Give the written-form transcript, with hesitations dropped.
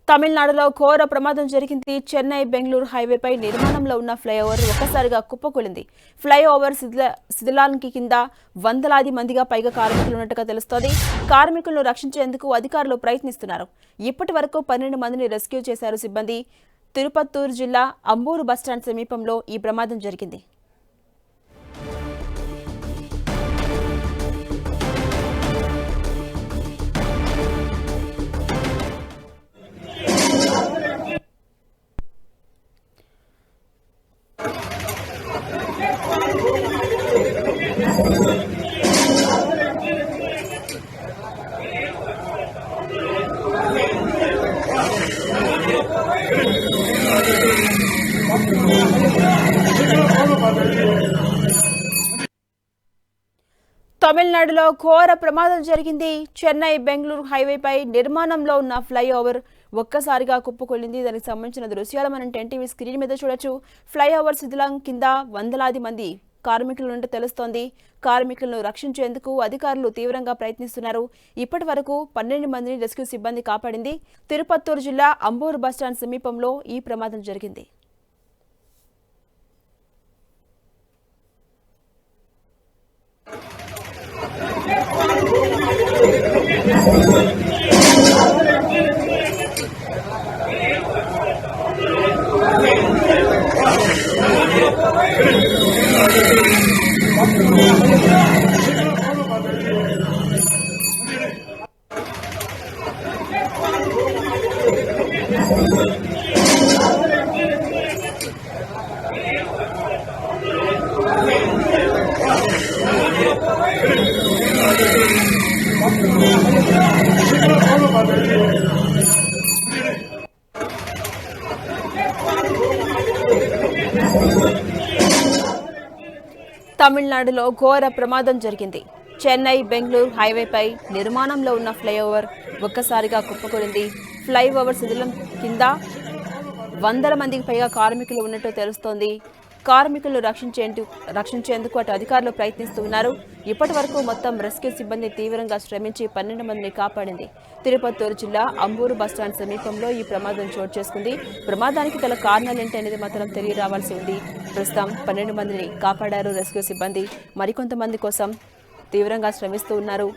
తమిళనాడులో ఘోర ప్రమాదం జరిగింది. చెన్నై బెంగళూరు హైవేపై నిర్మాణంలో ఉన్న ఫ్లైఓవర్ ఒక్కసారిగా కుప్పకూలింది. ఫ్లైఓవర్ శిథిలానికి కింద వందలాది మందిగా పైగా కార్మికులు ఉన్నట్టుగా తెలుస్తోంది. కార్మికులను రక్షించేందుకు అధికారులు ప్రయత్నిస్తున్నారు. ఇప్పటి వరకు 12 మందిని రెస్క్యూ చేశారు సిబ్బంది. తిరుపత్తూరు జిల్లా అంబూరు బస్టాండ్ సమీపంలో ఈ ప్రమాదం జరిగింది. తమిళనాడులో ఘోర ప్రమాదం జరిగింది. చెన్నై బెంగళూరు హైవేపై నిర్మాణంలో ఉన్న ఫ్లైఓవర్ ఒక్కసారిగా కుప్పకొల్లింది. దానికి సంబంధించిన దృశ్యాలు మనం టీవీ స్క్రీన్ మీద చూడొచ్చు. ఫ్లైఓవర్ శిథిలం కింద వందలాది మంది కార్మికులు ఉన్నట్టు తెలుస్తోంది. కార్మికులను రక్షించేందుకు అధికారులు తీవ్రంగా ప్రయత్నిస్తున్నారు. ఇప్పటి వరకు 12 మందిని రెస్క్యూ సిబ్బంది కాపాడింది. తిరుపత్తూరు జిల్లా అంబూరు బస్టాండ్ సమీపంలో ఈ ప్రమాదం జరిగింది. తమిళనాడులో ఘోర ప్రమాదం జరిగింది. చెన్నై బెంగళూరు హైవేపై నిర్మాణంలో ఉన్న ఫ్లైఓవర్ ఒక్కసారిగా కుప్పకూలింది. ఫ్లైఓవర్ శిథిలం కింద వందల మందికి పైగా కార్మికులు ఉన్నట్టు తెలుస్తోంది. కార్మికులను రక్షించేందుకు అటు అధికారులు ప్రయత్నిస్తున్నారు. ఇప్పటి వరకు మొత్తం రెస్క్యూ సిబ్బంది తీవ్రంగా శ్రమించి 12 మందిని కాపాడింది. తిరుపత్తూరు జిల్లా అంబూరు బస్టాండ్ సమీపంలో ఈ ప్రమాదం చోటు చేసుకుంది. ప్రమాదానికి గల కారణాలేంటి అనేది మాత్రం తెలియరావాల్సి ఉంది. ప్రస్తుతం 12 మందిని కాపాడారు రెస్క్యూ సిబ్బంది. మరికొంతమంది కోసం తీవ్రంగా శ్రమిస్తూ ఉన్నారు.